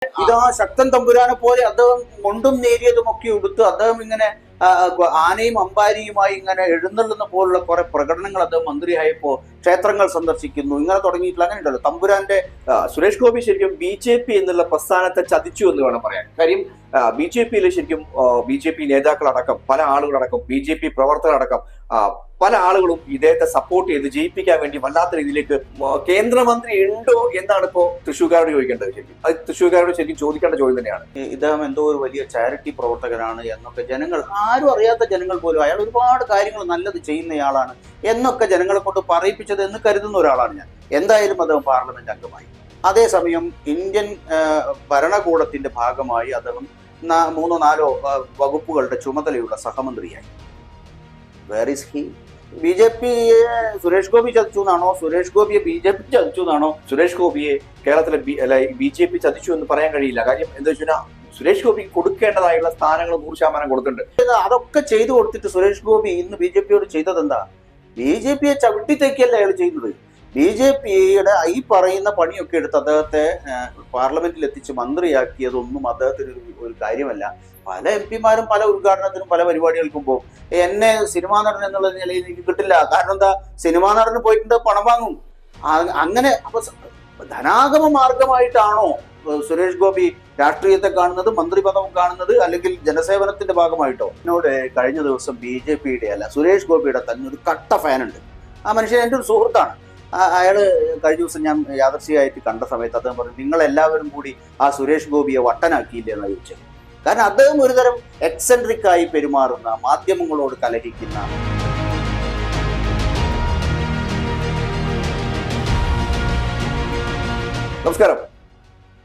ഇതാ ശക്തൻ തമ്പുരാനെ പോലെ അദ്ദേഹം മുണ്ടും നേരിയതുമൊക്കെ ഉടുത്ത് അദ്ദേഹം ഇങ്ങനെ ആനയും അമ്പാരിയുമായി ഇങ്ങനെ എഴുന്നള്ളുന്ന പോലുള്ള കുറെ പ്രകടനങ്ങൾ അദ്ദേഹം മന്ത്രിയായപ്പോ ക്ഷേത്രങ്ങൾ സന്ദർശിക്കുന്നു, ഇങ്ങനെ തുടങ്ങിയിട്ടുള്ള അങ്ങനെ ഉണ്ടല്ലോ. തമ്പുരാന്റെ സുരേഷ് ഗോപി ശരിക്കും BJP എന്നുള്ള പ്രസ്ഥാനത്തെ ചതിച്ചു എന്ന് വേണം പറയാൻ. കാര്യം BJP ശരിക്കും BJP നേതാക്കളടക്കം പല ആളുകളടക്കം BJP പ്രവർത്തകരടക്കം പല ആളുകളും ഇദ്ദേഹത്തെ സപ്പോർട്ട് ചെയ്ത് ജയിപ്പിക്കാൻ വേണ്ടി വല്ലാത്ത രീതിയിലേക്ക് കേന്ദ്രമന്ത്രി ഉണ്ടോ എന്നാണ് ഇപ്പോ തൃശ്ശൂർക്കാരോട് ചോദിക്കേണ്ടത്. ശരിക്കും അത് തൃശ്ശൂർക്കാരോട് ശരിക്കും ചോദിക്കേണ്ട ചോദ്യം തന്നെയാണ്. ഇദ്ദേഹം എന്തോ ഒരു വലിയ ചാരിറ്റി പ്രവർത്തകനാണ് എന്നൊക്കെ ജനങ്ങൾ, ആരും അറിയാത്ത ജനങ്ങൾ പോലും അയാൾ ഒരുപാട് കാര്യങ്ങൾ നല്ലത് ചെയ്യുന്നയാളാണ് എന്നൊക്കെ ജനങ്ങളെ കൊണ്ട് പറയിപ്പിച്ചത് എന്ന് കരുതുന്ന ഒരാളാണ് ഞാൻ. എന്തായാലും അദ്ദേഹം പാർലമെന്റ് അംഗമായി. അതേസമയം ഇന്ത്യൻ ഭരണകൂടത്തിന്റെ ഭാഗമായി അദ്ദേഹം 3-4 വകുപ്പുകളുടെ ചുമതലയുള്ള സഹമന്ത്രിയായി. Where is he? BJP-യെ സുരേഷ് ഗോപി ചതിച്ചു എന്നാണോ, സുരേഷ് ഗോപിയെ BJP ചതിച്ചു എന്നാണോ, സുരേഷ് ഗോപിയെ കേരളത്തിലെ BJP ചതിച്ചു എന്ന് പറയാൻ കഴിയില്ല. കാര്യം എന്താ വെച്ചാൽ സുരേഷ് ഗോപിക്ക് കൊടുക്കേണ്ടതായുള്ള സ്ഥാനങ്ങൾ 100% കൊടുത്തിട്ടുണ്ട്. അതൊക്കെ ചെയ്തു കൊടുത്തിട്ട് സുരേഷ് ഗോപി ഇന്ന് BJP-യോട് ചെയ്തത് എന്താ? BJP-യെ ചവിട്ടിത്തേക്കല്ല അയാൾ ചെയ്യുന്നത്. BJP-യുടെ ഈ പറയുന്ന പണിയൊക്കെ എടുത്ത് അദ്ദേഹത്തെ പാർലമെന്റിൽ എത്തിച്ച് മന്ത്രിയാക്കിയതൊന്നും അദ്ദേഹത്തിന് ഒരു കാര്യമല്ല. പല MP-മാരും പല ഉദ്ഘാടനത്തിനും പല പരിപാടികൾക്കും പോകും. എന്നെ സിനിമാ നടൻ എന്നുള്ള നിലയിൽ എനിക്ക് കിട്ടില്ല. കാരണം എന്താ, സിനിമാ നടന് പോയിട്ട് പണം വാങ്ങും. അങ്ങനെ അപ്പൊ ധനാഗമ മാർഗമായിട്ടാണോ സുരേഷ് ഗോപി രാഷ്ട്രീയത്തെ കാണുന്നത്, മന്ത്രിപദം കാണുന്നത്, അല്ലെങ്കിൽ ജനസേവനത്തിന്റെ ഭാഗമായിട്ടോ? എന്നോട് കഴിഞ്ഞ ദിവസം BJP-യുടെ അല്ല സുരേഷ് ഗോപിയുടെ തന്നെ ഒരു കട്ട ഫാനുണ്ട്. ആ മനുഷ്യൻ എൻ്റെ ഒരു സുഹൃത്താണ്. അയാള് കഴിഞ്ഞ ദിവസം ഞാൻ യാദർശികമായിട്ട് കണ്ട സമയത്ത് അദ്ദേഹം പറഞ്ഞു, നിങ്ങൾ എല്ലാവരും കൂടി ആ സുരേഷ് ഗോപിയെ വട്ടനാക്കിയില്ലേ എന്നാണ് ചോദിച്ചത്. കാരണം അദ്ദേഹം ഒരുതരം എക്സെൻട്രിക് ആയി പെരുമാറുന്ന, മാധ്യമങ്ങളോട് കലഹിക്കുന്ന. നമസ്കാരം.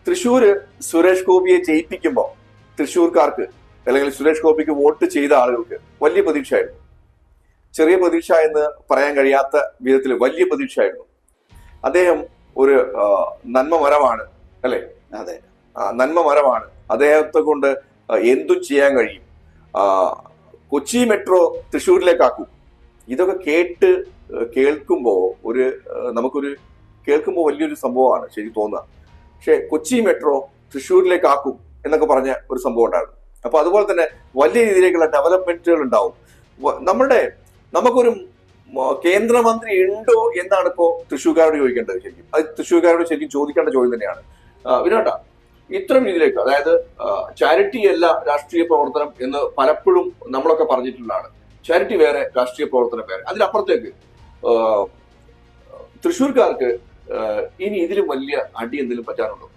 തൃശ്ശൂര് സുരേഷ് ഗോപിയെ ജയിപ്പിക്കുമ്പോൾ തൃശ്ശൂർക്കാർക്ക് അല്ലെങ്കിൽ സുരേഷ് ഗോപിക്ക് വോട്ട് ചെയ്ത ആളുകൾക്ക് വലിയ പ്രതീക്ഷയായിരുന്നു. ചെറിയ പ്രതീക്ഷ എന്ന് പറയാൻ കഴിയാത്ത വിധത്തിൽ വലിയ പ്രതീക്ഷയായിരുന്നു. അദ്ദേഹം ഒരു നന്മ മരമാണ്, അല്ലെ? അതെ, നന്മ മരമാണ്. അദ്ദേഹത്തെ കൊണ്ട് എന്തും ചെയ്യാൻ കഴിയും. കൊച്ചി മെട്രോ തൃശ്ശൂരിലേക്കാക്കും. ഇതൊക്കെ കേൾക്കുമ്പോൾ നമുക്കൊരു കേൾക്കുമ്പോൾ വലിയൊരു സംഭവമാണ് ശരി തോന്നുക. പക്ഷെ കൊച്ചി മെട്രോ തൃശ്ശൂരിലേക്കാക്കും എന്നൊക്കെ പറഞ്ഞ ഒരു സംഭവം ഉണ്ടായിരുന്നു. അപ്പൊ അതുപോലെ തന്നെ വലിയ രീതിയിലേക്കുള്ള ഡെവലപ്മെന്റുകൾ ഉണ്ടാവും. നമുക്കൊരു കേന്ദ്രമന്ത്രി ഉണ്ടോ എന്നാണ് ഇപ്പോ തൃശ്ശൂർക്കാരോട് ചോദിക്കേണ്ടത്. ശരിക്കും അത് തൃശ്ശൂർക്കാരോട് ശരിക്കും ചോദിക്കേണ്ട ചോദ്യം തന്നെയാണ്. വിനോദ, ഇത്തരം രീതിയിലേക്ക്, അതായത് ചാരിറ്റി അല്ല രാഷ്ട്രീയ പ്രവർത്തനം എന്ന് പലപ്പോഴും നമ്മളൊക്കെ പറഞ്ഞിട്ടുള്ളതാണ്. ചാരിറ്റി വേറെ, രാഷ്ട്രീയ പ്രവർത്തനം വേറെ. അതിനപ്പുറത്തേക്ക് തൃശ്ശൂർക്കാർക്ക് ഇനി ഇതിലും വലിയ അടി എന്തെങ്കിലും പറ്റാനുണ്ടോ?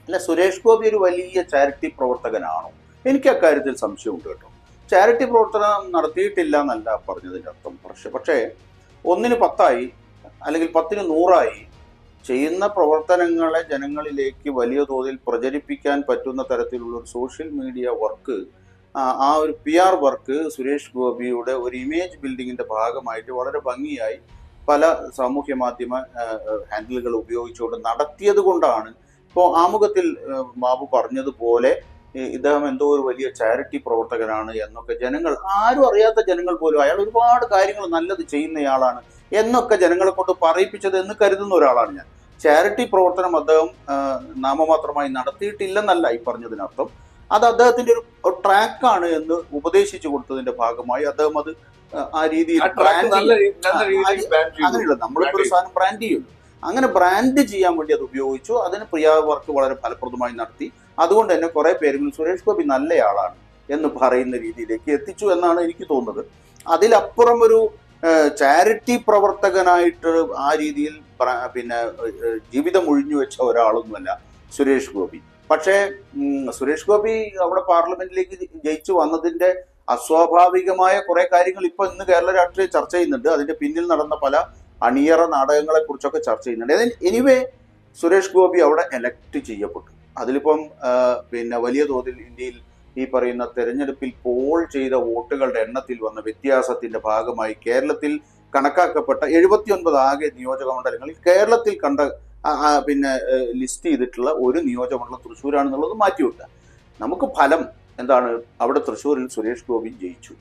അല്ല, സുരേഷ് ഗോപി ഒരു വലിയ ചാരിറ്റി പ്രവർത്തകനാണോ? എനിക്ക് അക്കാര്യത്തിൽ സംശയമുണ്ട് കേട്ടോ. ചാരിറ്റി പ്രവർത്തനം നടത്തിയിട്ടില്ല എന്നല്ല പറഞ്ഞതിൻ്റെ അർത്ഥം. പക്ഷേ 1ന് 10 അല്ലെങ്കിൽ 10ന് 100 ചെയ്യുന്ന പ്രവർത്തനങ്ങളെ ജനങ്ങളിലേക്ക് വലിയ തോതിൽ പ്രചരിപ്പിക്കാൻ പറ്റുന്ന തരത്തിലുള്ള ഒരു സോഷ്യൽ മീഡിയ വർക്ക്, ആ ഒരു PR വർക്ക് സുരേഷ് ഗോപിയുടെ ഒരു ഇമേജ് ബിൽഡിങ്ങിന്റെ ഭാഗമായിട്ട് വളരെ ഭംഗിയായി പല സാമൂഹ്യ മാധ്യമ ഹാൻഡിലുകൾ ഉപയോഗിച്ചുകൊണ്ട് നടത്തിയത് കൊണ്ടാണ് ഇപ്പോൾ ആമുഖത്തിൽ ബാബു പറഞ്ഞതുപോലെ ഇദ്ദേഹം എന്തോ ഒരു വലിയ ചാരിറ്റി പ്രവർത്തകനാണ് എന്നൊക്കെ ജനങ്ങൾ, ആരും അറിയാത്ത ജനങ്ങൾ പോലും അയാൾ ഒരുപാട് കാര്യങ്ങൾ നല്ലത് ചെയ്യുന്നയാളാണ് എന്നൊക്കെ ജനങ്ങളെ കൊണ്ട് പറയിപ്പിച്ചത് എന്ന് കരുതുന്ന ഒരാളാണ് ഞാൻ. ചാരിറ്റി പ്രവർത്തനം അദ്ദേഹം നാമമാത്രമായി നടത്തിയിട്ടില്ലെന്നല്ല ഈ പറഞ്ഞതിനർത്ഥം. അത് അദ്ദേഹത്തിന്റെ ഒരു ട്രാക്കാണ് എന്ന് ഉപദേശിച്ചു കൊടുത്തതിന്റെ ഭാഗമായി അദ്ദേഹം അത് ആ രീതിയിൽ അങ്ങനെയുള്ള നമ്മളിപ്പോൾ ഒരു സാധനം ബ്രാൻഡ് ചെയ്യുന്നു, അങ്ങനെ ബ്രാൻഡ് ചെയ്യാൻ വേണ്ടി അത് ഉപയോഗിച്ചു. അതിന് PR വർക്ക് വളരെ ഫലപ്രദമായി നടത്തി. അതുകൊണ്ട് തന്നെ കുറെ പേരെങ്കിലും സുരേഷ് ഗോപി നല്ലയാളാണ് എന്ന് പറയുന്ന രീതിയിലേക്ക് എത്തിച്ചു എന്നാണ് എനിക്ക് തോന്നുന്നത്. അതിലപ്പുറം ഒരു ചാരിറ്റി പ്രവർത്തകനായിട്ട് ആ രീതിയിൽ പിന്നെ ജീവിതം ഒഴിഞ്ഞു വെച്ച ഒരാളൊന്നുമല്ല സുരേഷ് ഗോപി. പക്ഷേ സുരേഷ് ഗോപി അവിടെ പാർലമെന്റിലേക്ക് ജയിച്ചു വന്നതിന്റെ അസ്വാഭാവികമായ കുറെ കാര്യങ്ങൾ ഇപ്പൊ ഇന്ന് കേരള രാഷ്ട്രീയം ചർച്ച ചെയ്യുന്നുണ്ട്. അതിന്റെ പിന്നിൽ നടന്ന പല അണിയറ നാടകങ്ങളെ കുറിച്ചൊക്കെ ചർച്ച ചെയ്യുന്നുണ്ട്. എനിവേ സുരേഷ് ഗോപി അവിടെ എലക്ട് ചെയ്യപ്പെട്ടു. അതിലിപ്പം പിന്നെ വലിയ തോതിൽ ഇന്ത്യയിൽ ഈ പറയുന്ന തെരഞ്ഞെടുപ്പിൽ പോൾ ചെയ്ത വോട്ടുകളുടെ എണ്ണത്തിൽ വന്ന വ്യത്യാസത്തിന്റെ ഭാഗമായി കേരളത്തിൽ കണക്കാക്കപ്പെട്ട 79 ആകെ നിയോജക മണ്ഡലങ്ങളിൽ കേരളത്തിൽ കണ്ട പിന്നെ ലിസ്റ്റ് ചെയ്തിട്ടുള്ള ഒരു നിയോജകമണ്ഡലം തൃശ്ശൂരാണെന്നുള്ളത് മാറ്റിവിട്ട നമുക്ക് ഫലം എന്താണ്? അവിടെ തൃശ്ശൂരിൽ സുരേഷ് ഗോപി ജയിച്ചു.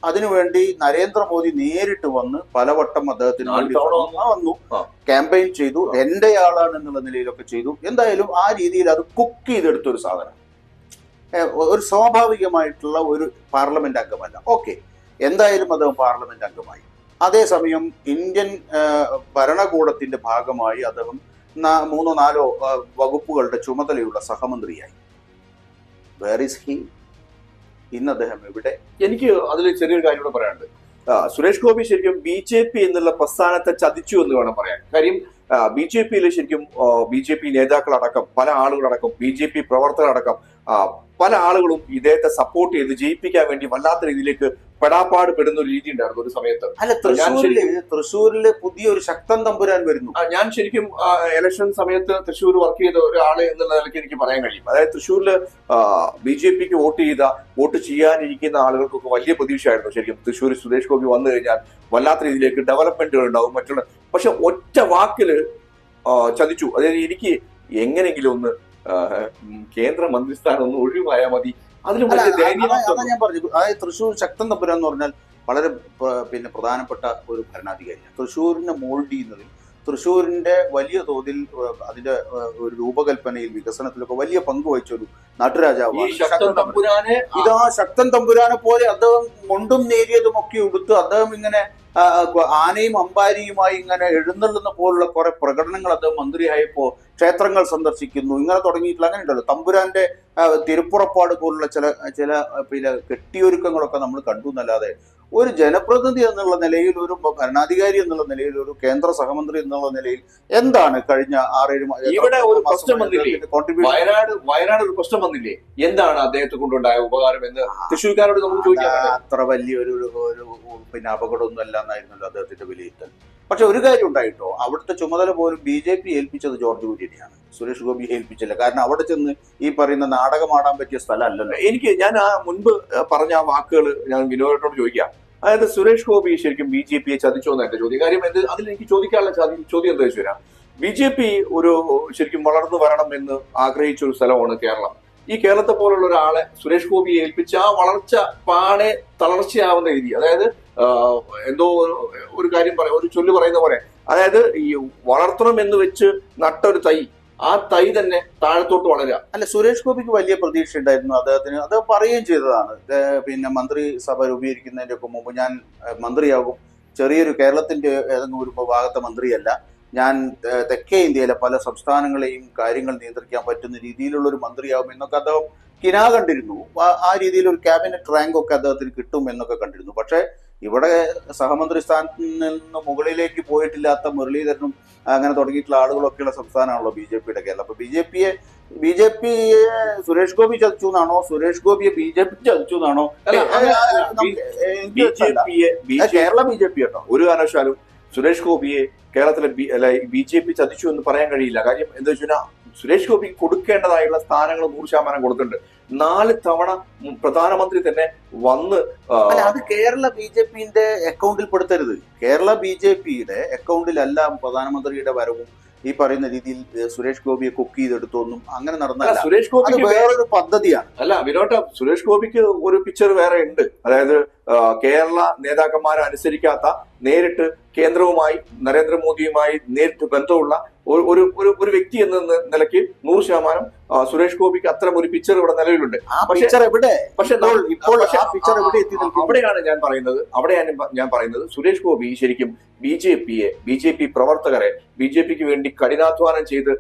അതിനുവേണ്ടി നരേന്ദ്രമോദി നേരിട്ട് വന്ന് പലവട്ടം അദ്ദേഹത്തിന് വേണ്ടി വന്നു, ക്യാമ്പയിൻ ചെയ്തു, എന്റെ ആളാണ് എന്നുള്ള നിലയിലൊക്കെ ചെയ്തു. എന്തായാലും ആ രീതിയിൽ അത് കുക്ക് ചെയ്തെടുത്തൊരു സാധനം, ഒരു സ്വാഭാവികമായിട്ടുള്ള ഒരു പാർലമെന്റ് അംഗമല്ല. ഓക്കെ, എന്തായാലും അദ്ദേഹം പാർലമെന്റ് അംഗമായി. അതേസമയം ഇന്ത്യൻ ഭരണകൂടത്തിന്റെ ഭാഗമായി അദ്ദേഹം 3-4 വകുപ്പുകളുടെ ചുമതലയുള്ള സഹമന്ത്രിയായി. Where is he? ഇന്ന് അദ്ദേഹം എവിടെ? എനിക്ക് അതിൽ ചെറിയൊരു കാര്യം കൂടെ പറയാനുണ്ട്. സുരേഷ് ഗോപി ശരിക്കും BJP എന്നുള്ള പ്രസ്ഥാനത്തെ ചതിച്ചു എന്ന് വേണം പറയാൻ. കാര്യം BJPയിൽ ശരിക്കും BJP നേതാക്കളടക്കം, പല ആളുകളടക്കം, BJP പ്രവർത്തകരടക്കം പല ആളുകളും ഇദ്ദേഹത്തെ സപ്പോർട്ട് ചെയ്ത് ജയിപ്പിക്കാൻ വേണ്ടി വല്ലാത്ത രീതിയിലേക്ക് പെടാപ്പാട് പെടുന്ന ഒരു രീതി ഉണ്ടായിരുന്നു ഒരു സമയത്ത്. അല്ല, തൃശ്ശൂരില് പുതിയൊരു ശക്തൻ തമ്പുരാൻ വരുന്നു. ഞാൻ ശരിക്കും ഇലക്ഷൻ സമയത്ത് തൃശ്ശൂർ വർക്ക് ചെയ്ത ഒരാള് എന്നുള്ള നിലയ്ക്ക് എനിക്ക് പറയാൻ കഴിയും. അതായത് തൃശ്ശൂരില് BJPക്ക് വോട്ട് ചെയ്യാനിരിക്കുന്ന ആളുകൾക്കൊക്കെ വലിയ പ്രതീക്ഷയായിരുന്നു ശരിക്കും. തൃശ്ശൂർ സുരേഷ് ഗോപി വന്നു കഴിഞ്ഞാൽ വല്ലാത്ത രീതിയിലേക്ക് ഡെവലപ്മെന്റുകൾ ഉണ്ടാവും മറ്റുള്ള. പക്ഷെ ഒറ്റ വാക്കില് ചതിച്ചു. അതായത് എനിക്ക് എങ്ങനെയെങ്കിലും ഒന്ന് കേന്ദ്ര മന്ത്രിസ്ഥാനം ഒന്ന് ഒഴിവായാൽ മതി. അതിന് ഞാൻ പറഞ്ഞു, അതായത് തൃശ്ശൂർ ശക്തൻ തമ്പുരാൻ എന്ന് പറഞ്ഞാൽ വളരെ പ്രധാനപ്പെട്ട ഒരു ഭരണാധികാരിയാണ്. തൃശ്ശൂരിനെ മോൾഡ് ചെയ്യുന്നതിൽ, തൃശ്ശൂരിന്റെ വലിയ തോതിൽ അതിന്റെ ഒരു രൂപകൽപ്പനയിൽ, വികസനത്തിലൊക്കെ വലിയ പങ്ക് വഹിച്ച ഒരു നാട്ടുരാജാവാണ് ഇതാ ശക്തൻ തമ്പുരാനെ പോലെ. അദ്ദേഹം മുണ്ടും നേരിയതും ഒക്കെ ഉടുത്ത് അദ്ദേഹം ഇങ്ങനെ ആനയും അമ്പാരിയുമായി ഇങ്ങനെ എഴുന്നള്ളുന്ന പോലുള്ള കുറെ പ്രകടനങ്ങൾ അദ്ദേഹം മന്ത്രിയായപ്പോ ക്ഷേത്രങ്ങൾ സന്ദർശിക്കുന്നു, ഇങ്ങനെ തുടങ്ങിയിട്ടുള്ള അങ്ങനെ ഉണ്ടല്ലോ. തമ്പുരാന്റെ തിരുപ്പുറപ്പാട് പോലുള്ള ചില കെട്ടിയൊരുക്കങ്ങളൊക്കെ നമ്മൾ കണ്ടു എന്നല്ലാതെ ഒരു ജനപ്രതിനിധി എന്നുള്ള നിലയിൽ, ഒരു ഭരണാധികാരി എന്നുള്ള നിലയിൽ, ഒരു കേന്ദ്ര സഹമന്ത്രി എന്നുള്ള നിലയിൽ എന്താണ് കഴിഞ്ഞ 6-7 ഇവിടെ ഒരു പ്രശ്നം വന്നില്ലേ? വയനാട് ഒരു പ്രശ്നം വന്നില്ലേ? എന്താണ് അദ്ദേഹത്തെ കൊണ്ടുണ്ടായ ഉപകാരം എന്ന് തൃശ്ശൂർക്കാരോട് നമുക്ക് ചോദിക്കാം. അത്ര വലിയൊരു അപകടമൊന്നും അല്ല എന്നായിരുന്നല്ലോ അദ്ദേഹത്തിന്റെ വിലയിരുത്തൽ. പക്ഷെ ഒരു കാര്യം ഉണ്ടായിട്ടോ, അവിടുത്തെ ചുമതല പോലും BJP ഏൽപ്പിച്ചത് ജോർജ് കുര്യനെയാണ്, സുരേഷ് ഗോപി ഏൽപ്പിച്ചില്ല. കാരണം അവിടെ ചെന്ന് ഈ പറയുന്ന നാടകമാടാൻ പറ്റിയ സ്ഥലമല്ലല്ലോ. ഞാൻ ആ മുൻപ് പറഞ്ഞ ആ വാക്കുകൾ ഞാൻ വിനോദത്തോട് ചോദിക്കാം. അതായത് സുരേഷ് ഗോപി ശരിക്കും BJPയെ ചതിച്ചോ എന്ന് എന്റെ ചോദ്യം. കാര്യം അതിൽ എനിക്ക് ചോദിക്കാനുള്ള ചോദ്യം എന്താ വെച്ചാൽ, BJP ഒരു ശരിക്കും വളർന്നു വരണം എന്ന് ആഗ്രഹിച്ച ഒരു സ്ഥലമാണ് കേരളം. ഈ കേരളത്തെ പോലുള്ള ഒരാളെ സുരേഷ് ഗോപിയെ ഏൽപ്പിച്ച ആ വളർച്ച പാടെ തളർച്ചയാവുന്ന രീതി, അതായത് എന്തോ ഒരു കാര്യം ഒരു ചൊല്ല് പറയുന്ന പോലെ, അതായത് ഈ വളർത്തണം എന്ന് വെച്ച് നട്ടൊരു തൈ, ആ തൈ തന്നെ താഴത്തോട്ട് വളരുക. അല്ല, സുരേഷ് ഗോപിക്ക് വലിയ പ്രതീക്ഷ ഉണ്ടായിരുന്നു അദ്ദേഹത്തിന്. അത് പറയുകയും ചെയ്തതാണ്. മന്ത്രിസഭ രൂപീകരിക്കുന്നതിന്റെ ഒക്കെ മുമ്പ് ഞാൻ മന്ത്രിയാകും, ചെറിയൊരു കേരളത്തിന്റെ ഏതെങ്കിലും ഒരു ഭാഗത്തെ മന്ത്രിയല്ല, ഞാൻ തെക്കേ ഇന്ത്യയിലെ പല സംസ്ഥാനങ്ങളെയും കാര്യങ്ങൾ നിയന്ത്രിക്കാൻ പറ്റുന്ന രീതിയിലുള്ള ഒരു മന്ത്രിയാകും എന്നൊക്കെ അദ്ദേഹം കിനാ കണ്ടിരുന്നു. ആ രീതിയിൽ ഒരു ക്യാബിനറ്റ് റാങ്ക് ഒക്കെ അദ്ദേഹത്തിന് കിട്ടും എന്നൊക്കെ കണ്ടിരുന്നു. പക്ഷെ ഇവിടെ സഹമന്ത്രി സ്ഥാനത്ത് നിന്ന് മുകളിലേക്ക് പോയിട്ടില്ലാത്ത മുരളീധരനും അങ്ങനെ തുടങ്ങിയിട്ടുള്ള ആളുകളൊക്കെയുള്ള സംസ്ഥാനമാണല്ലോ BJPയുടെ കേരളം. അപ്പൊ BJPയെ സുരേഷ് ഗോപി ചതിച്ചു എന്നാണോ, സുരേഷ് ഗോപിയെ BJP ചതിച്ചു എന്നാണോ? കേരള BJP കേട്ടോ ഒരു കാരണവശാലും സുരേഷ് ഗോപിയെ കേരളത്തിലെ BJP ചതിച്ചു എന്ന് പറയാൻ കഴിയില്ല. കാര്യം എന്താ വെച്ചാൽ സുരേഷ് ഗോപി കൊടുക്കേണ്ടതായുള്ള സ്ഥാനങ്ങൾ 100% കൊടുത്തിട്ടുണ്ട്. 4 തവണ പ്രധാനമന്ത്രി തന്നെ വന്ന്. അത് കേരള BJPന്റെ അക്കൗണ്ടിൽ പെടുത്തരുത്. കേരള BJPയുടെ അക്കൗണ്ടിലല്ല പ്രധാനമന്ത്രിയുടെ വരവും ഈ പറയുന്ന രീതിയിൽ സുരേഷ് ഗോപിയെ കുക്ക് ചെയ്തെടുത്തൊന്നും അങ്ങനെ നടന്നല്ല. സുരേഷ് ഗോപിക്ക് വേറൊരു പദ്ധതിയാണ്. അല്ല വിനോട്ട, സുരേഷ് ഗോപിക്ക് ഒരു പിക്ചർ വേറെ ഉണ്ട്. അതായത് കേരള നേതാക്കന്മാരെ അനുസരിക്കാത്ത, നേരിട്ട് കേന്ദ്രവുമായി നരേന്ദ്രമോദിയുമായി നേരിട്ട് ബന്ധമുള്ള ഒരു വ്യക്തി എന്ന നിലയ്ക്ക് 100% സുരേഷ് ഗോപിക്ക് അത്തരം ഒരു പിക്ചർ ഇവിടെ നിലവിലുണ്ട്. അവിടെയാണ് ഞാൻ പറയുന്നത് സുരേഷ് ഗോപി ശരിക്കും BJP പ്രവർത്തകരെ, BJPക്ക് വേണ്ടി കഠിനാധ്വാനം ചെയ്ത്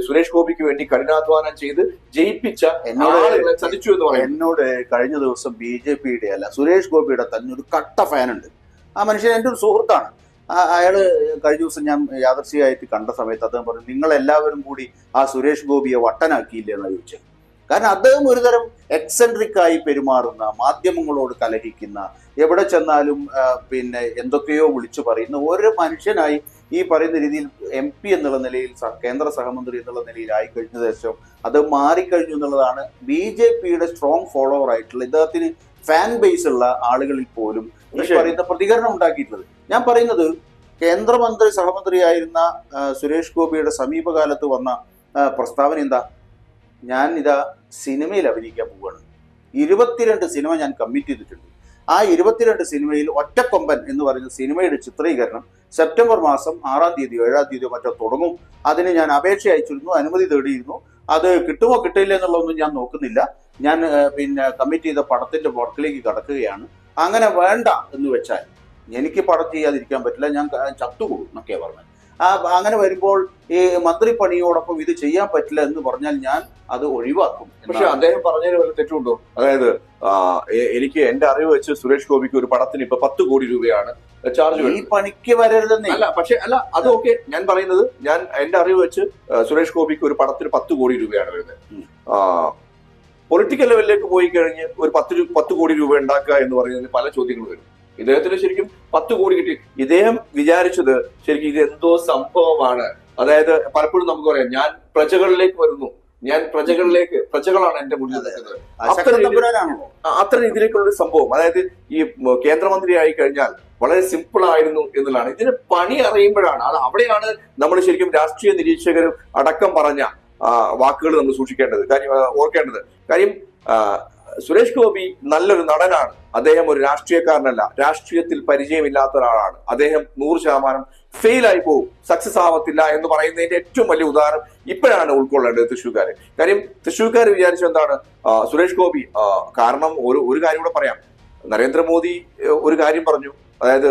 സുരേഷ് ഗോപിക്ക് വേണ്ടി കഠിനാധ്വാനം ചെയ്ത് ജയിപ്പിച്ച ആളുകളെ ചതിച്ചു എന്ന് പറയും. എന്നോട് കഴിഞ്ഞ ദിവസം BJPയുടെ അല്ല സുരേഷ് ഗോപിയുടെ തന്നെ ഒരു കട്ട ഫാനുണ്ട്. ആ മനുഷ്യൻ എൻ്റെ ഒരു സുഹൃത്താണ്. അയാള് കഴിഞ്ഞ ദിവസം ഞാൻ യാദർശികമായിട്ട് കണ്ട സമയത്ത് അദ്ദേഹം പറഞ്ഞു, നിങ്ങളെല്ലാവരും കൂടി ആ സുരേഷ് ഗോപിയെ വട്ടനാക്കിയില്ലേ എന്നാണ് ചോദിച്ചത്. കാരണം അദ്ദേഹം ഒരുതരം എക്സെൻട്രിക് ആയി പെരുമാറുന്ന, മാധ്യമങ്ങളോട് കലഹിക്കുന്ന, എവിടെ ചെന്നാലും എന്തൊക്കെയോ വിളിച്ചു പറയുന്ന ഒരു മനുഷ്യനായി ഈ പറയുന്ന രീതിയിൽ MP എന്നുള്ള നിലയിൽ, കേന്ദ്ര സഹമന്ത്രി എന്നുള്ള നിലയിൽ ആയി കഴിഞ്ഞ ശേഷം അത് മാറിക്കഴിഞ്ഞു എന്നുള്ളതാണ് BJPയുടെ സ്ട്രോങ് ഫോളോവർ ആയിട്ടുള്ള, ഇദ്ദേഹത്തിന് ഫാൻ ബേസ് ഉള്ള ആളുകളിൽ പോലും ഈ പറയുന്ന പ്രതികരണം ഉണ്ടാക്കിയിട്ടുള്ളത്. ഞാൻ പറയുന്നത് കേന്ദ്രമന്ത്രി സഹമന്ത്രിയായിരുന്ന സുരേഷ് ഗോപിയുടെ സമീപകാലത്ത് വന്ന പ്രസ്താവന എന്താ? ഞാൻ സിനിമയിൽ അഭിനയിക്കാൻ പോവുകയാണ്, 22 സിനിമ ഞാൻ കമ്മിറ്റ് ചെയ്തിട്ടുണ്ട്, ആ 22 സിനിമയിൽ ഒറ്റക്കൊമ്പൻ എന്ന് പറയുന്ന സിനിമയുടെ ചിത്രീകരണം സെപ്റ്റംബർ മാസം 6-ാം തീയതിയോ 7-ാം തീയതിയോ മറ്റോ തുടങ്ങും. അതിന് ഞാൻ അപേക്ഷ അയച്ചിരുന്നു, അനുമതി തേടിയിരുന്നു. അത് കിട്ടുമോ കിട്ടില്ല എന്നുള്ളതൊന്നും ഞാൻ നോക്കുന്നില്ല. ഞാൻ പിന്നെ കമ്മിറ്റ് ചെയ്ത പടത്തിന്റെ വർക്കിലേക്ക് കടക്കുകയാണ്. അങ്ങനെ വേണ്ട എന്ന് വെച്ചാൽ എനിക്ക് പടം ചെയ്യാതിരിക്കാൻ പറ്റില്ല, ഞാൻ ചത്തുപോകും എന്നൊക്കെയാണ് പറഞ്ഞത്. അങ്ങനെ വരുമ്പോൾ ഈ മന്ത്രി പണിയോടൊപ്പം ഇത് ചെയ്യാൻ പറ്റില്ല എന്ന് പറഞ്ഞാൽ ഞാൻ അത് ഒഴിവാക്കും. പക്ഷെ അദ്ദേഹം പറഞ്ഞതിന് വല്ല തെറ്റുണ്ടോ? അതായത് എനിക്ക് എന്റെ അറിവ് വെച്ച് സുരേഷ് ഗോപിക്ക് ഒരു പടത്തിന് ഇപ്പൊ 10 കോടി രൂപയാണ് ചാർജ്. ഈ പണിക്ക് വരരുതെന്നേ. അല്ല, പക്ഷെ അല്ല, അത് ഓക്കെ. ഞാൻ പറയുന്നത്, ഞാൻ എന്റെ അറിവ് വെച്ച് സുരേഷ് ഗോപിക്ക് ഒരു പടത്തിന് 10 കോടി രൂപയാണ് വരുന്നത്. പൊളിറ്റിക്കൽ ലെവലിലേക്ക് പോയി കഴിഞ്ഞ് ഒരു 10 കോടി രൂപ ഉണ്ടാക്കുക എന്ന് പറയുന്നതിന് പല ചോദ്യങ്ങൾ വരും. ഇദ്ദേഹത്തിന് ശരിക്കും 10 കോടി കിട്ടി. ഇദ്ദേഹം വിചാരിച്ചത് ശരിക്കും ഇത് എന്തോ സംഭവമാണ്. അതായത് പലപ്പോഴും നമുക്ക് പറയാം, ഞാൻ പ്രജകളിലേക്ക് വരുന്നു, ഞാൻ പ്രജകളാണ് എന്റെ മുന്നിൽ നിൽക്കുന്നത്, അത്ര രീതിയിലേക്കുള്ള ഒരു സംഭവം. അതായത് ഈ കേന്ദ്രമന്ത്രിയായി കഴിഞ്ഞാൽ വളരെ സിമ്പിൾ ആയിരുന്നു എന്നുള്ളതാണ്. ഇതിന് പണി അറിയുമ്പോഴാണ്, അത് അവിടെയാണ് നമ്മൾ ശരിക്കും രാഷ്ട്രീയ നിരീക്ഷകരും അടക്കം പറഞ്ഞ വാക്കുകൾ നമ്മൾ സൂക്ഷിക്കേണ്ടത്, ഓർക്കേണ്ടത്. കാര്യം സുരേഷ് ഗോപി നല്ലൊരു നടനാണ്, അദ്ദേഹം ഒരു രാഷ്ട്രീയക്കാരനല്ല, രാഷ്ട്രീയത്തിൽ പരിചയമില്ലാത്ത ഒരാളാണ്. അദ്ദേഹം 100% ഫെയിൽ ആയി പോകും, സക്സസ് ആവത്തില്ല എന്ന് പറയുന്നതിന്റെ ഏറ്റവും വലിയ ഉദാഹരണം ഇപ്പോഴാണ് ഉൾക്കൊള്ളേണ്ടത് തൃശ്ശൂർക്കാര്. കാര്യം തൃശ്ശൂർക്കാർ വിചാരിച്ചത് എന്താണ്? സുരേഷ് ഗോപി കാരണം ഒരു കാര്യം കൂടെ പറയാം. നരേന്ദ്രമോദി ഒരു കാര്യം പറഞ്ഞു, അതായത്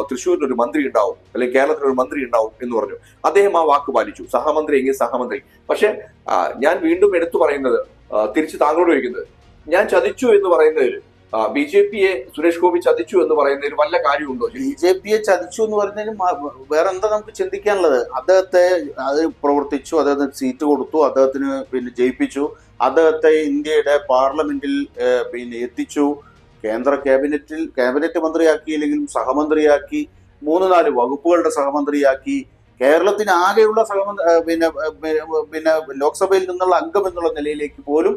തൃശ്ശൂരിന് ഒരു മന്ത്രി ഉണ്ടാവും, അല്ലെങ്കിൽ കേരളത്തിൽ ഒരു മന്ത്രി ഉണ്ടാവും എന്ന് പറഞ്ഞു. അദ്ദേഹം ആ വാക്ക് പാലിച്ചു, സഹമന്ത്രി എങ്കിൽ സഹമന്ത്രി. പക്ഷെ ഞാൻ വീണ്ടും എടുത്തു പറയുന്നത്, തിരിച്ച് താങ്കളോട് ചോദിക്കുന്നത്, ഞാൻ ചതിച്ചു എന്ന് പറയുന്നതിൽ BJP-യെ സുരേഷ് ഗോപി ചതിച്ചു എന്ന് പറയുന്നതിൽ വല്ല കാര്യമുണ്ടോ? BJP-യെ ചതിച്ചു എന്ന് പറയുന്നതിന് വേറെ എന്താ നമുക്ക് ചിന്തിക്കാനുള്ളത്? അദ്ദേഹത്തെ അത് പ്രവർത്തിച്ചു, അദ്ദേഹത്തിന് സീറ്റ് കൊടുത്തു, അദ്ദേഹത്തിന് പിന്നെ ജയിപ്പിച്ചു, അദ്ദേഹത്തെ ഇന്ത്യയുടെ പാർലമെന്റിൽ പിന്നെ എത്തിച്ചു, കേന്ദ്ര ക്യാബിനറ്റ് മന്ത്രിയാക്കിയില്ലെങ്കിലും സഹമന്ത്രിയാക്കി, 3-4 വകുപ്പുകളുടെ സഹമന്ത്രിയാക്കി, കേരളത്തിന് ആകെയുള്ള പിന്നെ ലോക്സഭയിൽ നിന്നുള്ള അംഗം എന്നുള്ള നിലയിലേക്ക് പോലും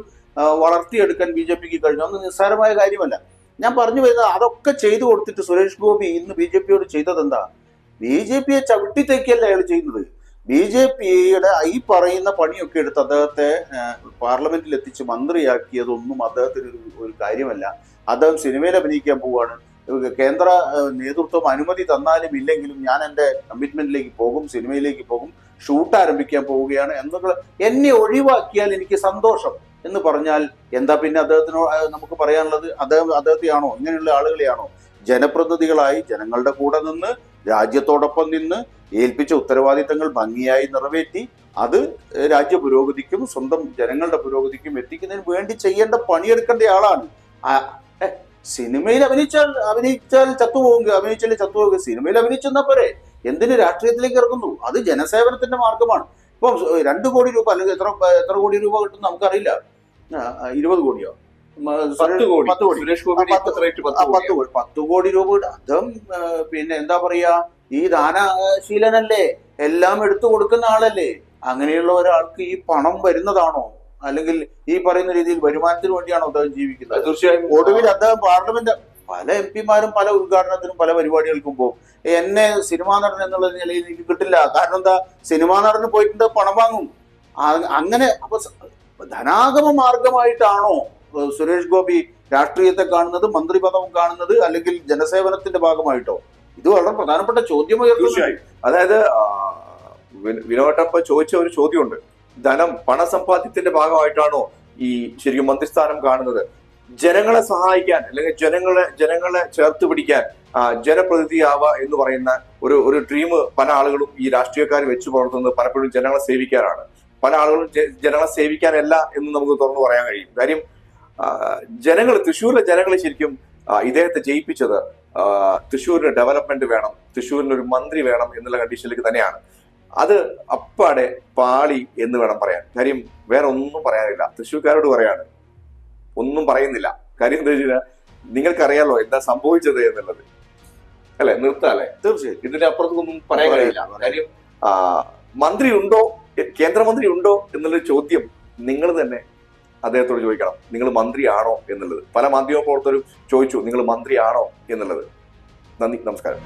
വളർത്തിയെടുക്കാൻ BJP-ക്ക് കഴിഞ്ഞു. അന്ന് നിസ്സാരമായ കാര്യമല്ല. ഞാൻ പറഞ്ഞു വരുന്നത്, അതൊക്കെ ചെയ്തു കൊടുത്തിട്ട് സുരേഷ് ഗോപി ഇന്ന് BJP-യോട് ചെയ്തത് എന്താ? BJP-യെ ചവിട്ടിത്തേക്കല്ല അയാൾ ചെയ്യുന്നത്. BJP-യുടെ ഈ പറയുന്ന പണിയൊക്കെ എടുത്ത് അദ്ദേഹത്തെ പാർലമെന്റിൽ എത്തിച്ച് മന്ത്രിയാക്കിയതൊന്നും അദ്ദേഹത്തിന് ഒരു കാര്യമല്ല. അദ്ദേഹം സിനിമയിൽ അഭിനയിക്കാൻ പോവുകയാണ്. കേന്ദ്ര നേതൃത്വം അനുമതി തന്നാലും ഇല്ലെങ്കിലും ഞാൻ എൻ്റെ കമ്മിറ്റ്മെന്റിലേക്ക് പോകും, സിനിമയിലേക്ക് പോകും, ഷൂട്ട് ആരംഭിക്കാൻ പോവുകയാണ് എന്നൊക്കെ എന്നെ ഒഴിവാക്കിയാൽ എനിക്ക് സന്തോഷം എന്ന് പറഞ്ഞാൽ എന്താ പിന്നെ അദ്ദേഹത്തിനോട് നമുക്ക് പറയാനുള്ളത്? അദ്ദേഹത്തെയാണോ, ഇങ്ങനെയുള്ള ആളുകളെയാണോ ജനപ്രതിനിധികളായി ജനങ്ങളുടെ കൂടെ നിന്ന് രാജ്യത്തോടൊപ്പം നിന്ന് ഏൽപ്പിച്ച ഉത്തരവാദിത്തങ്ങൾ ഭംഗിയായി നിറവേറ്റി അത് രാജ്യ പുരോഗതിക്കും സ്വന്തം ജനങ്ങളുടെ പുരോഗതിക്കും എത്തിക്കുന്നതിന് വേണ്ടി ചെയ്യേണ്ട പണിയെടുക്കേണ്ട ആളാണ്. സിനിമയിൽ അഭിനയിച്ചാൽ ചത്തുപോകുക. സിനിമയിൽ അഭിനയിച്ചെന്നാ പോരെ, എന്തിന് രാഷ്ട്രീയത്തിലേക്ക് ഇറങ്ങുന്നു? അത് ജനസേവനത്തിന്റെ മാർഗമാണ്. ഇപ്പം 2 കോടി രൂപ അല്ലെങ്കിൽ എത്ര കോടി രൂപ കിട്ടും നമുക്കറിയില്ല. 20 കോടിയോ 10 കോടി രൂപ അദ്ദേഹം പിന്നെ എന്താ പറയാ, ഈ ദാനശീലനല്ലേ, എല്ലാം എടുത്തു കൊടുക്കുന്ന ആളല്ലേ. അങ്ങനെയുള്ള ഒരാൾക്ക് ഈ പണം വരുന്നതാണോ? അല്ലെങ്കിൽ ഈ പറയുന്ന രീതിയിൽ വരുമാനത്തിന് വേണ്ടിയാണോ അദ്ദേഹം ജീവിക്കുന്നത്? തീർച്ചയായും. ഒടുവിൽ അദ്ദേഹം പാർലമെന്റ് പല MP-മാരും പല ഉദ്ഘാടനത്തിനും പല പരിപാടികൾക്കും പോകും. എന്നെ സിനിമാ നടൻ എന്നുള്ള നിലയിൽ എനിക്ക് കിട്ടില്ല. കാരണം എന്താ, സിനിമാ നടന് പോയിട്ട് പണം വാങ്ങും. അങ്ങനെ അപ്പൊ ധനാഗമ മാർഗമായിട്ടാണോ സുരേഷ് ഗോപി രാഷ്ട്രീയത്തെ കാണുന്നത്, മന്ത്രി പദം കാണുന്നത്, അല്ലെങ്കിൽ ജനസേവനത്തിന്റെ ഭാഗമായിട്ടോ? ഇത് വളരെ പ്രധാനപ്പെട്ട ചോദ്യം ഉയർത്തുന്നു. അതായത് വിനോദപ്പ ചോദിച്ച ഒരു ചോദ്യമുണ്ട്, പണസമ്പാദ്യത്തിന്റെ ഭാഗമായിട്ടാണോ ഈ ശരിക്കും മന്ത്രിസ്ഥാനം കാണുന്നത്? ജനങ്ങളെ സഹായിക്കാൻ അല്ലെങ്കിൽ ജനങ്ങളെ ചേർത്ത് പിടിക്കാൻ ജനപ്രതിനിധിയാവുക എന്ന് പറയുന്ന ഒരു ഡ്രീം പല ആളുകളും ഈ രാഷ്ട്രീയക്കാർ വെച്ച് പുലർത്തുന്നത് പലപ്പോഴും ജനങ്ങളെ സേവിക്കാനാണ്. പല ആളുകളും ജനങ്ങളെ സേവിക്കാനല്ല എന്ന് നമുക്ക് തുറന്നു പറയാൻ കഴിയും. കാര്യം തൃശ്ശൂരിലെ ജനങ്ങൾ ശരിക്കും ഇദ്ദേഹത്തെ ജയിപ്പിച്ചത് തൃശ്ശൂരിന് ഡെവലപ്മെന്റ് വേണം, തൃശ്ശൂരിന് ഒരു മന്ത്രി വേണം എന്നുള്ള കണ്ടീഷനിലേക്ക് തന്നെയാണ്. അത് അപ്പാടെ പാളി എന്ന് വേണം പറയാൻ. കാര്യം വേറെ ഒന്നും പറയാനില്ല. തൃശ്ശൂർക്കാരോട് പറയാണ്, ഒന്നും പറയുന്നില്ല. കാര്യം എന്താ വെച്ചാൽ നിങ്ങൾക്കറിയാലോ എന്താ സംഭവിച്ചത് എന്നുള്ളത്, അല്ലെ? നിർത്താല്ലേ? തീർച്ചയായും ഇതിന്റെ അപ്പുറത്തൊന്നും പറയാൻ കഴിയില്ല. കാര്യം മന്ത്രി ഉണ്ടോ, കേന്ദ്രമന്ത്രി ഉണ്ടോ എന്നുള്ള ചോദ്യം നിങ്ങൾ തന്നെ അദ്ദേഹത്തോട് ചോദിക്കണം. നിങ്ങൾ മന്ത്രിയാണോ എന്നുള്ളത്. പല മാധ്യമ പ്രവർത്തകരും ചോദിച്ചു, നിങ്ങൾ മന്ത്രിയാണോ എന്നുള്ളത്. നന്ദി, നമസ്കാരം.